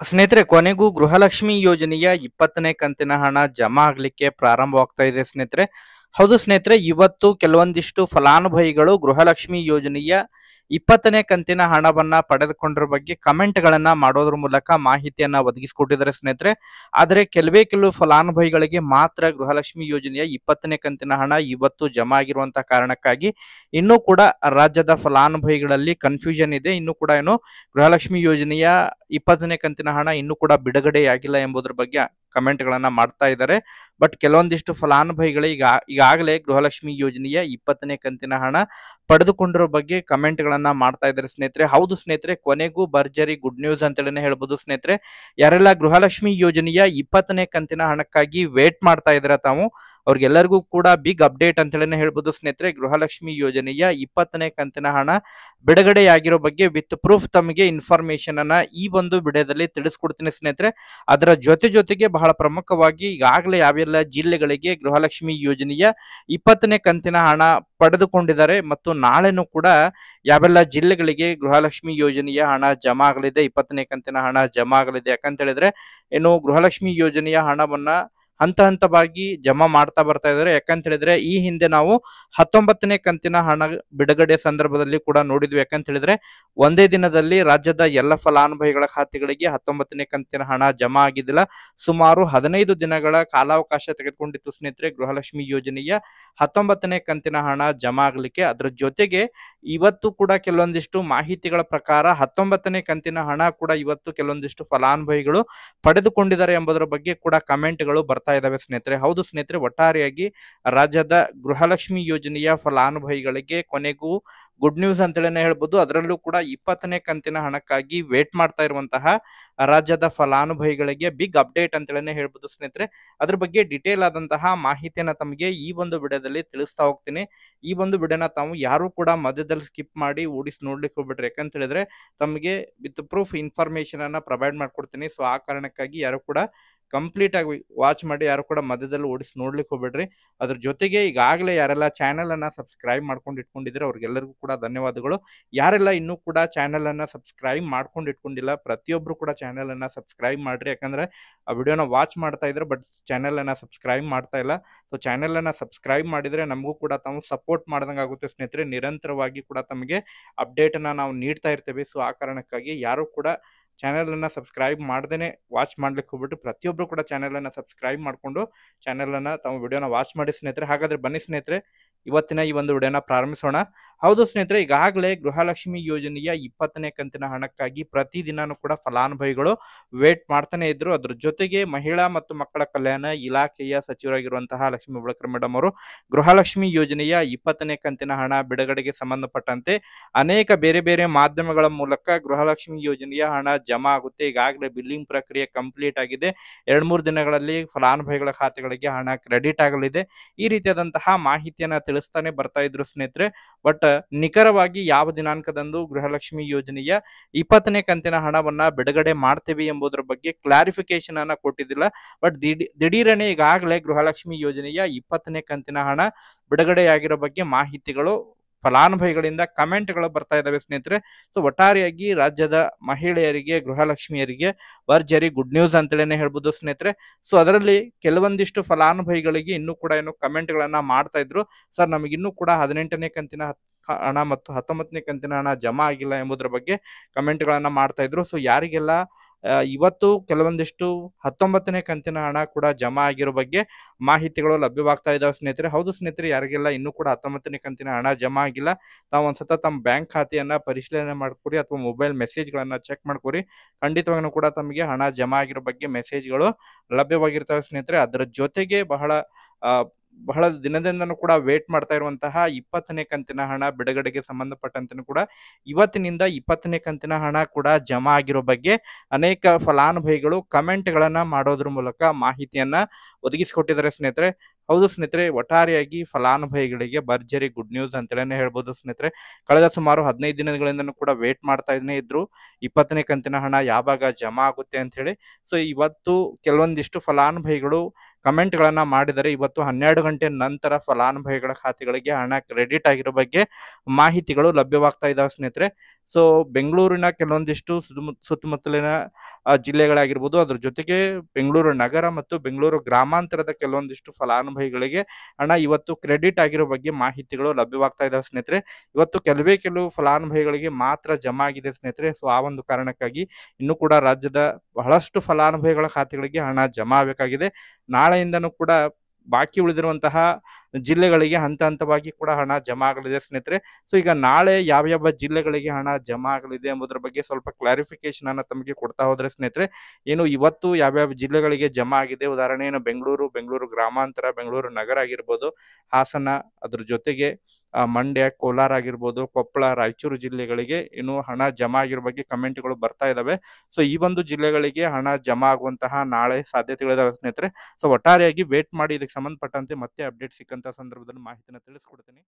ಸ್ನೇಹಿತರೆ, ಕೊನೆಗೂ ಗೃಹಲಕ್ಷ್ಮಿ ಯೋಜನೆಯ 20ನೇ ಕಂತಿನ ಹಣ ಜಮಾ ಆಗ್ಲಿಕ್ಕೆ ಪ್ರಾರಂಭವಾಗ್ತಾ ಇದೆ ಸ್ನೇಹಿತರೆ. ಹೌದು ಸ್ನೇಹಿತರೆ, ಇವತ್ತು ಕೆಲವೊಂದಿಷ್ಟು ಫಲಾನುಭವಿಗಳು ಗೃಹಲಕ್ಷ್ಮಿ ಯೋಜನೆಯ 20ನೇ ಕಂತಿನ ಹಣವನ್ನ ಪಡೆದುಕೊಂಡಿರೋ ಬಗ್ಗೆ ಕಮೆಂಟ್ಗಳನ್ನ ಮಾಡೋದ್ರ ಮೂಲಕ ಮಾಹಿತಿಯನ್ನ ಒದಗಿಸಿಕೊಟ್ಟಿದ್ದಾರೆ ಸ್ನೇಹಿತರೆ. ಆದರೆ ಕೆಲವು ಫಲಾನುಭವಿಗಳಿಗೆ ಮಾತ್ರ ಗೃಹಲಕ್ಷ್ಮಿ ಯೋಜನೆಯ 20ನೇ ಕಂತಿನ ಹಣ ಇವತ್ತು ಜಮಾ ಆಗಿರುವಂತಹ ಕಾರಣಕ್ಕಾಗಿ ಇನ್ನೂ ಕೂಡ ರಾಜ್ಯದ ಫಲಾನುಭವಿಗಳಲ್ಲಿ ಕನ್ಫ್ಯೂಷನ್ ಇದೆ. ಇನ್ನೂ ಕೂಡ ಏನು ಗೃಹಲಕ್ಷ್ಮಿ ಯೋಜನೆಯ 20ನೇ ಕಂತಿನ ಹಣ ಇನ್ನೂ ಕೂಡ ಬಿಡುಗಡೆಯಾಗಿಲ್ಲ ಎಂಬುದರ ಬಗ್ಗೆ ಕಮೆಂಟ್ಗಳನ್ನ ಮಾಡ್ತಾ ಇದ್ದಾರೆ. ಬಟ್ ಕೆಲವೊಂದಿಷ್ಟು ಫಲಾನುಭವಿಗಳು ಈಗಾಗಲೇ ಗೃಹಲಕ್ಷ್ಮಿ ಯೋಜನೆಯ 20ನೇ ಕಂತಿನ ಹಣ ಪಡೆದುಕೊಂಡಿರೋ ಬಗ್ಗೆ ಕಮೆಂಟ್ಗಳನ್ನ ಮಾಡ್ತಾ ಇದ್ದಾರೆ ಸ್ನೇಹಿತರೆ. ಹೌದು ಸ್ನೇಹಿತರೆ, ಕೊನೆಗೂ ಭರ್ಜರಿ ಗುಡ್ ನ್ಯೂಸ್ ಅಂತೇಳಿ ಹೇಳ್ಬೋದು ಸ್ನೇಹಿತರೆ. ಯಾರೆಲ್ಲ ಗೃಹಲಕ್ಷ್ಮಿ ಯೋಜನೆಯ 20ನೇ ಕಂತಿನ ಹಣಕ್ಕಾಗಿ ವೇಟ್ ಮಾಡ್ತಾ ಇದ್ದಾರೆ ತಾವು, ಅವ್ರಿಗೆಲ್ಲರಿಗೂ ಕೂಡ ಬಿಗ್ ಅಪ್ಡೇಟ್ ಅಂತೇಳಿ ಹೇಳ್ಬೋದು ಸ್ನೇಹಿತರೆ. ಗೃಹಲಕ್ಷ್ಮಿ ಯೋಜನೆಯ 20ನೇ ಕಂತಿನ ಹಣ ಬಿಡುಗಡೆಯಾಗಿರೋ ಬಗ್ಗೆ ವಿತ್ ಪ್ರೂಫ್ ತಮಗೆ ಇನ್ಫಾರ್ಮೇಶನ್ ಅನ್ನ ಈ ಒಂದು ವಿಡಿಯೋದಲ್ಲಿ ತಿಳಿಸ್ಕೊಡ್ತೀನಿ ಸ್ನೇಹಿತರೆ. ಅದರ ಜೊತೆಗೆ ಬಹಳ ಪ್ರಮುಖವಾಗಿ ಈಗಾಗಲೇ ಯಾವೆಲ್ಲ ಜಿಲ್ಲೆಗಳಿಗೆ ಗೃಹಲಕ್ಷ್ಮಿ ಯೋಜನೆಯ 20ನೇ ಕಂತಿನ ಹಣ ಪಡೆದುಕೊಂಡಿದ್ದಾರೆ ಮತ್ತು ನಾಳೆನೂ ಕೂಡ ಯಾವೆಲ್ಲ ಜಿಲ್ಲೆಗಳಿಗೆ ಗೃಹಲಕ್ಷ್ಮಿ ಯೋಜನೆಯ ಹಣ ಜಮಾ ಆಗಲಿದೆ, 20ನೇ ಕಂತಿನ ಹಣ ಜಮಾ ಆಗಲಿದೆ. ಯಾಕಂತ ಹೇಳಿದ್ರೆ ಏನು ಗೃಹಲಕ್ಷ್ಮಿ ಯೋಜನೆಯ ಹಣವನ್ನ ಹಂತವಾಗಿ ಜಮಾ ಮಾಡ್ತಾ ಬರ್ತಾ ಇದ್ದಾರೆ. ಯಾಕಂತ ಹೇಳಿದ್ರೆ ಈ ಹಿಂದೆ ನಾವು 19ನೇ ಕಂತಿನ ಹಣ ಬಿಡುಗಡೆ ಸಂದರ್ಭದಲ್ಲಿ ಕೂಡ ನೋಡಿದ್ವಿ. ಯಾಕಂತ ಹೇಳಿದ್ರೆ ಒಂದೇ ದಿನದಲ್ಲಿ ರಾಜ್ಯದ ಎಲ್ಲ ಫಲಾನುಭವಿಗಳ ಖಾತೆಗಳಿಗೆ 19ನೇ ಕಂತಿನ ಹಣ ಜಮಾ ಆಗಿದ್ದಿಲ್ಲ. ಸುಮಾರು 15 ದಿನಗಳ ಕಾಲಾವಕಾಶ ತೆಗೆದುಕೊಂಡಿತ್ತು ಸ್ನೇಹಿತರೆ ಗೃಹಲಕ್ಷ್ಮಿ ಯೋಜನೆಯ 19ನೇ ಕಂತಿನ ಹಣ ಜಮಾ ಆಗ್ಲಿಕ್ಕೆ. ಅದ್ರ ಜೊತೆಗೆ ಇವತ್ತು ಕೂಡ ಕೆಲವೊಂದಿಷ್ಟು ಮಾಹಿತಿಗಳ ಪ್ರಕಾರ 19ನೇ ಕಂತಿನ ಹಣ ಕೂಡ ಇವತ್ತು ಕೆಲವೊಂದಿಷ್ಟು ಫಲಾನುಭವಿಗಳು ಪಡೆದುಕೊಂಡಿದ್ದಾರೆ ಎಂಬುದರ ಬಗ್ಗೆ ಕೂಡ ಕಮೆಂಟ್ಗಳು ಬರ್ತಾ ಇದಾವೆ ಸ್ನೇಹಿತರೆ. ಹೌದು ಸ್ನೇಹಿತರೆ, ಒಟ್ಟಾರೆಯಾಗಿ ರಾಜ್ಯದ ಗೃಹಲಕ್ಷ್ಮಿ ಯೋಜನೆಯ ಫಲಾನುಭವಿಗಳಿಗೆ ಕೊನೆಗೂ ಗುಡ್ ನ್ಯೂಸ್ ಅಂತೇಳಿ ಹೇಳ್ಬೋದು. ಅದರಲ್ಲೂ ಕೂಡ 20ನೇ ಕಂತಿನ ಹಣಕ್ಕಾಗಿ ವೇಟ್ ಮಾಡ್ತಾ ಇರುವಂತಹ ರಾಜ್ಯದ ಫಲಾನುಭವಿಗಳಿಗೆ ಬಿಗ್ ಅಪ್ಡೇಟ್ ಅಂತೇಳಿ ಹೇಳ್ಬೋದು ಸ್ನೇಹಿತರೆ. ಅದ್ರ ಬಗ್ಗೆ ಡಿಟೇಲ್ ಆದಂತಹ ಮಾಹಿತಿಯನ್ನ ತಮಗೆ ಈ ಒಂದು ವಿಡಿಯೋದಲ್ಲಿ ತಿಳಿಸ್ತಾ ಹೋಗ್ತೀನಿ. ಈ ಒಂದು ವಿಡಿಯೋನ ತಾವು ಯಾರು ಕೂಡ ಮಧ್ಯದಲ್ಲಿ ಸ್ಕಿಪ್ ಮಾಡಿ ಓಡಿಸಿ ನೋಡ್ಲಿಕ್ಕೆ ಹೋಗ್ಬಿಟ್ರಿ. ಯಾಕಂತ ಹೇಳಿದ್ರೆ ತಮಗೆ ವಿತ್ ಪ್ರೂಫ್ ಇನ್ಫಾರ್ಮೇಶನ್ ಅನ್ನ ಪ್ರೊವೈಡ್ ಮಾಡ್ಕೊಡ್ತೀನಿ. ಸೊ ಆ ಕಾರಣಕ್ಕಾಗಿ ಯಾರು ಕೂಡ ಕಂಪ್ಲೀಟ್ ಆಗಿ ವಾಚ್ ಮಾಡಿ, ಯಾರು ಕೂಡ ಮಧ್ಯದಲ್ಲಿ ಓಡಿಸಿ ನೋಡ್ಲಿಕ್ಕೆ ಹೋಗ್ಬೇಡ್ರಿ. ಅದ್ರ ಜೊತೆಗೆ ಈಗಾಗಲೇ ಯಾರೆಲ್ಲ ಚಾನೆಲ್ ಅನ್ನ ಸಬ್ಸ್ಕ್ರೈಬ್ ಮಾಡ್ಕೊಂಡು ಇಟ್ಕೊಂಡಿದ್ರೆ ಅವ್ರಿಗೆಲ್ಲರಿಗೂ ಕೂಡ ಧನ್ಯವಾದಗಳು. ಯಾರೆಲ್ಲ ಇನ್ನೂ ಕೂಡ ಚಾನೆಲ್ ಅನ್ನ ಸಬ್ಸ್ಕ್ರೈಬ್ ಮಾಡ್ಕೊಂಡು ಇಟ್ಕೊಂಡಿಲ್ಲ ಪ್ರತಿಯೊಬ್ರು ಕೂಡ ಚಾನೆಲ್ ಅನ್ನ ಸಬ್ಸ್ಕ್ರೈಬ್ ಮಾಡ್ರಿ. ಯಾಕಂದ್ರೆ ಆ ವಿಡಿಯೋನ ವಾಚ್ ಮಾಡ್ತಾ ಇದ್ರೆ ಬಟ್ ಚಾನೆಲ್ ಅನ್ನ ಸಬ್ಸ್ಕ್ರೈಬ್ ಮಾಡ್ತಾ ಇಲ್ಲ. ಸೊ ಚಾನೆಲ್ ಅನ್ನ ಸಬ್ಸ್ಕ್ರೈಬ್ ಮಾಡಿದ್ರೆ ನಮಗೂ ಕೂಡ ತಾವು ಸಪೋರ್ಟ್ ಮಾಡ್ದಂಗೆ ಆಗುತ್ತೆ ಸ್ನೇಹಿತರೆ. ನಿರಂತರವಾಗಿ ಕೂಡ ತಮಗೆ ಅಪ್ಡೇಟ್ ಅನ್ನ ನಾವು ನೀಡ್ತಾ ಇರ್ತೇವೆ. ಸೊ ಆ ಕಾರಣಕ್ಕಾಗಿ ಯಾರು ಕೂಡ ಚಾನೆಲ್ ಅನ್ನ ಸಬ್ಸ್ಕ್ರೈಬ್ ಮಾಡ್ದೇನೆ ವಾಚ್ ಮಾಡ್ಲಿಕ್ಕೆ ಹೋಗ್ಬಿಟ್ಟು ಪ್ರತಿಯೊಬ್ರು ಕೂಡ ಚಾನೆಲ್ ಅನ್ನ ಸಬ್ಸ್ಕ್ರೈಬ್ ಮಾಡ್ಕೊಂಡು ಚಾನೆಲ್ ಅನ್ನ ತಾವು ವಿಡಿಯೋನ ವಾಚ್ ಮಾಡಿ ಸ್ನೇಹಿತರೆ. ಹಾಗಾದ್ರೆ ಬನ್ನಿ ಸ್ನೇಹಿತರೆ, ಇವತ್ತಿನ ಈ ಒಂದು ವಿಡಿಯೋನ ಪ್ರಾರಂಭಿಸೋಣ. ಹೌದು ಸ್ನೇಹಿತರೆ, ಈಗಾಗಲೇ ಗೃಹಲಕ್ಷ್ಮಿ ಯೋಜನೆಯ 20ನೇ ಕಂತಿನ ಹಣಕ್ಕಾಗಿ ಪ್ರತಿದಿನಾನು ಕೂಡ ಫಲಾನುಭವಿಗಳು ವೇಟ್ ಮಾಡ್ತಾನೆ ಇದ್ರು. ಅದ್ರ ಜೊತೆಗೆ ಮಹಿಳಾ ಮತ್ತು ಮಕ್ಕಳ ಕಲ್ಯಾಣ ಇಲಾಖೆಯ ಸಚಿವರಾಗಿರುವಂತಹ ಲಕ್ಷ್ಮೀ ಹೆಬ್ಬಾಳ್ಕರ್ ಮೇಡಮ್ ಅವರು ಗೃಹಲಕ್ಷ್ಮಿ ಯೋಜನೆಯ 20ನೇ ಕಂತಿನ ಹಣ ಬಿಡುಗಡೆಗೆ ಸಂಬಂಧಪಟ್ಟಂತೆ ಅನೇಕ ಬೇರೆ ಮಾಧ್ಯಮಗಳ ಮೂಲಕ ಗೃಹಲಕ್ಷ್ಮಿ ಯೋಜನೆಯ ಹಣ ಜಮಾ ಆಗುತ್ತೆ, ಈಗಾಗಲೇ ಬಿಲ್ಲಿಂಗ್ ಪ್ರಕ್ರಿಯೆ ಕಂಪ್ಲೀಟ್ ಆಗಿದೆ, 2-3 ದಿನಗಳಲ್ಲಿ ಫಲಾನುಭವಿಗಳ ಖಾತೆಗಳಿಗೆ ಹಣ ಕ್ರೆಡಿಟ್ ಆಗಲಿದೆ, ಈ ರೀತಿಯಾದಂತಹ ಮಾಹಿತಿಯನ್ನ ತಿಳಿಸ್ತಾನೆ ಬರ್ತಾ ಇದ್ರು ಸ್ನೇಹಿತರೆ. ಬಟ್ ನಿಖರವಾಗಿ ಯಾವ ದಿನಾಂಕದಂದು ಗೃಹಲಕ್ಷ್ಮಿ ಯೋಜನೆಯ 20ನೇ ಕಂತಿನ ಹಣವನ್ನ ಬಿಡುಗಡೆ ಮಾಡ್ತೇವೆ ಎಂಬುದರ ಬಗ್ಗೆ ಕ್ಲಾರಿಫಿಕೇಶನ್ ಅನ್ನ ಕೊಟ್ಟಿದ್ದಿಲ್ಲ. ಬಟ್ ದಿಢೀರನೆ ಈಗಾಗಲೇ ಗೃಹಲಕ್ಷ್ಮಿ ಯೋಜನೆಯ 20ನೇ ಕಂತಿನ ಹಣ ಬಿಡುಗಡೆಯಾಗಿರೋ ಬಗ್ಗೆ ಮಾಹಿತಿಗಳು ಫಲಾನುಭವಿಗಳಿಂದ ಕಮೆಂಟ್ಗಳು ಬರ್ತಾ ಇದಾವೆ ಸ್ನೇಹಿತರೆ. ಸೊ ಒಟ್ಟಾರೆಯಾಗಿ ರಾಜ್ಯದ ಮಹಿಳೆಯರಿಗೆ, ಗೃಹಲಕ್ಷ್ಮಿಯರಿಗೆ ಭರ್ಜರಿ ಗುಡ್ ನ್ಯೂಸ್ ಅಂತೇಳಿ ಹೇಳ್ಬೋದು ಸ್ನೇಹಿತರೆ. ಸೊ ಅದರಲ್ಲಿ ಕೆಲವೊಂದಿಷ್ಟು ಫಲಾನುಭವಿಗಳಿಗೆ ಇನ್ನೂ ಕೂಡ ಏನು ಕಮೆಂಟ್ಗಳನ್ನ ಮಾಡ್ತಾ ಇದ್ರು, ಸರ್ ನಮಗೆ ಇನ್ನೂ ಕೂಡ 18ನೇ ಕಂತಿನ ಹಣ ಮತ್ತು 19ನೇ ಕಂತಿನ ಹಣ ಜಮಾ ಆಗಿಲ್ಲ ಎಂಬುದರ ಬಗ್ಗೆ ಕಮೆಂಟ್ಗಳನ್ನ ಮಾಡ್ತಾ ಇದ್ರು. ಸೊ ಯಾರಿಗೆಲ್ಲ ಇವತ್ತು ಕೆಲವೊಂದಿಷ್ಟು 19ನೇ ಕಂತಿನ ಹಣ ಕೂಡ ಜಮಾ ಆಗಿರೋ ಬಗ್ಗೆ ಮಾಹಿತಿಗಳು ಲಭ್ಯವಾಗ್ತಾ ಇದಾವೆ ಸ್ನೇಹಿತರೆ. ಹೌದು ಸ್ನೇಹಿತರೆ, ಯಾರಿಗೆಲ್ಲ ಇನ್ನೂ ಕೂಡ 19ನೇ ಕಂತಿನ ಹಣ ಜಮಾ ಆಗಿಲ್ಲ ತಾವು ಒಂದ್ಸತ ತಮ್ಮ ಬ್ಯಾಂಕ್ ಖಾತೆಯನ್ನ ಪರಿಶೀಲನೆ ಮಾಡ್ಕೊರಿ ಅಥವಾ ಮೊಬೈಲ್ ಮೆಸೇಜ್ಗಳನ್ನ ಚೆಕ್ ಮಾಡ್ಕೊರಿ. ಖಂಡಿತವಾಗ್ಲೂ ಕೂಡ ತಮಗೆ ಹಣ ಜಮಾ ಆಗಿರೋ ಬಗ್ಗೆ ಮೆಸೇಜ್ಗಳು ಲಭ್ಯವಾಗಿರ್ತವೆ ಸ್ನೇಹಿತರೆ. ಅದರ ಜೊತೆಗೆ ಬಹಳ ದಿನದಿಂದನೂ ಕೂಡ ವೇಟ್ ಮಾಡ್ತಾ ಇರುವಂತಹ 20ನೇ ಕಂತಿನ ಹಣ ಬಿಡುಗಡೆಗೆ ಸಂಬಂಧಪಟ್ಟಂತೆ ಕೂಡ ಇವತ್ತಿನಿಂದ 20ನೇ ಕಂತಿನ ಹಣ ಕೂಡ ಜಮಾ ಆಗಿರೋ ಬಗ್ಗೆ ಅನೇಕ ಫಲಾನುಭವಿಗಳು ಕಮೆಂಟ್ಗಳನ್ನ ಮಾಡೋದ್ರ ಮೂಲಕ ಮಾಹಿತಿಯನ್ನ ಒದಗಿಸಿಕೊಟ್ಟಿದ್ದಾರೆ ಸ್ನೇಹಿತರೆ. ಹೌದು ಸ್ನೇಹಿತರೆ, ಒಟ್ಟಾರೆಯಾಗಿ ಫಲಾನುಭವಿಗಳಿಗೆ ಭರ್ಜರಿ ಗುಡ್ ನ್ಯೂಸ್ ಅಂತೇಳಿ ಹೇಳ್ಬೋದು ಸ್ನೇಹಿತರೆ. ಕಳೆದ ಸುಮಾರು 15 ದಿನಗಳಿಂದನೂ ಕೂಡ ವೇಟ್ ಮಾಡ್ತಾ ಇದ್ರು 20ನೇ ಕಂತಿನ ಹಣ ಯಾವಾಗ ಜಮಾ ಆಗುತ್ತೆ ಅಂತ ಹೇಳಿ. ಸೊ ಇವತ್ತು ಕೆಲವೊಂದಿಷ್ಟು ಫಲಾನುಭವಿಗಳು ಕಮೆಂಟ್ಗಳನ್ನ ಮಾಡಿದರೆ ಇವತ್ತು 12 ಗಂಟೆ ನಂತರ ಫಲಾನುಭವಿಗಳ ಖಾತೆಗಳಿಗೆ ಹಣ ಕ್ರೆಡಿಟ್ ಆಗಿರೋ ಬಗ್ಗೆ ಮಾಹಿತಿಗಳು ಲಭ್ಯವಾಗ್ತಾ ಇದಾವೆ ಸ್ನೇಹಿತರೆ. ಸೊ ಬೆಂಗಳೂರಿನ ಕೆಲವೊಂದಿಷ್ಟು ಸುತ್ತಮುತ್ತಲಿನ ಜಿಲ್ಲೆಗಳಾಗಿರ್ಬೋದು, ಅದ್ರ ಜೊತೆಗೆ ಬೆಂಗಳೂರು ನಗರ ಮತ್ತು ಬೆಂಗಳೂರು ಗ್ರಾಮಾಂತರದ ಕೆಲವೊಂದಿಷ್ಟು ಫಲಾನುಭವಿಗಳಿಗೆ ಹಣ ಇವತ್ತು ಕ್ರೆಡಿಟ್ ಆಗಿರೋ ಬಗ್ಗೆ ಮಾಹಿತಿಗಳು ಲಭ್ಯವಾಗ್ತಾ ಇದಾವೆ ಸ್ನೇಹಿತರೆ. ಇವತ್ತು ಕೆಲವು ಫಲಾನುಭವಿಗಳಿಗೆ ಮಾತ್ರ ಜಮಾ ಆಗಿದೆ ಸ್ನೇಹಿತರೆ. ಸೊ ಆ ಒಂದು ಕಾರಣಕ್ಕಾಗಿ ಇನ್ನೂ ಕೂಡ ರಾಜ್ಯದ ಬಹಳಷ್ಟು ಫಲಾನುಭವಿಗಳ ಖಾತೆಗಳಿಗೆ ಹಣ ಜಮಾ ಆಗಬೇಕಾಗಿದೆ. ನಾಳೆಯಿಂದನೂ ಕೂಡ ಬಾಕಿ ಉಳಿದಿರುವಂತಹ ಜಿಲ್ಲೆಗಳಿಗೆ ಹಂತ ಹಂತವಾಗಿ ಕೂಡ ಹಣ ಜಮಾ ಆಗಲಿದೆ ಸ್ನೇಹಿತರೆ. ಸೊ ಈಗ ನಾಳೆ ಯಾವ ಜಿಲ್ಲೆಗಳಿಗೆ ಹಣ ಜಮಾ ಆಗಲಿದೆ ಎಂಬುದರ ಬಗ್ಗೆ ಸ್ವಲ್ಪ ಕ್ಲಾರಿಫಿಕೇಶನ್ ಅನ್ನ ತಮಗೆ ಕೊಡ್ತಾ ಹೋದ್ರೆ ಸ್ನೇಹಿತರೆ, ಏನು ಇವತ್ತು ಯಾವ್ಯಾವ ಜಿಲ್ಲೆಗಳಿಗೆ ಜಮಾ ಆಗಿದೆ, ಉದಾಹರಣೆ ಏನು ಬೆಂಗಳೂರು ಗ್ರಾಮಾಂತರ, ಬೆಂಗಳೂರು ನಗರ ಆಗಿರ್ಬೋದು, ಹಾಸನ, ಅದ್ರ ಜೊತೆಗೆ ಮಂಡ್ಯ, ಕೋಲಾರ ಆಗಿರ್ಬೋದು, ಕೊಪ್ಪಳ, ರಾಯಚೂರು ಜಿಲ್ಲೆಗಳಿಗೆ ಇನ್ನು ಹಣ ಜಮಾ ಆಗಿರೋ ಬಗ್ಗೆ ಕಮೆಂಟ್ಗಳು ಬರ್ತಾ ಇದಾವೆ. ಸೊ ಈ ಒಂದು ಜಿಲ್ಲೆಗಳಿಗೆ ಹಣ ಜಮಾ ಆಗುವಂತಹ ನಾಳೆ ಸಾಧ್ಯತೆಗಳಿದಾವೆ ಸ್ನೇಹಿತರೆ. ಸೊ ಒಟ್ಟಾರೆಯಾಗಿ ವೇಟ್ ಮಾಡಿ ಇದಕ್ಕೆ ಸಂಬಂಧಪಟ್ಟಂತೆ ಮತ್ತೆ ಅಪ್ಡೇಟ್ ಸಿಕ್ಕಂತ ಸಂದರ್ಭದಲ್ಲಿ ಮಾಹಿತಿನ ತಿಳಿಸ್ಕೊಡ್ತೀನಿ.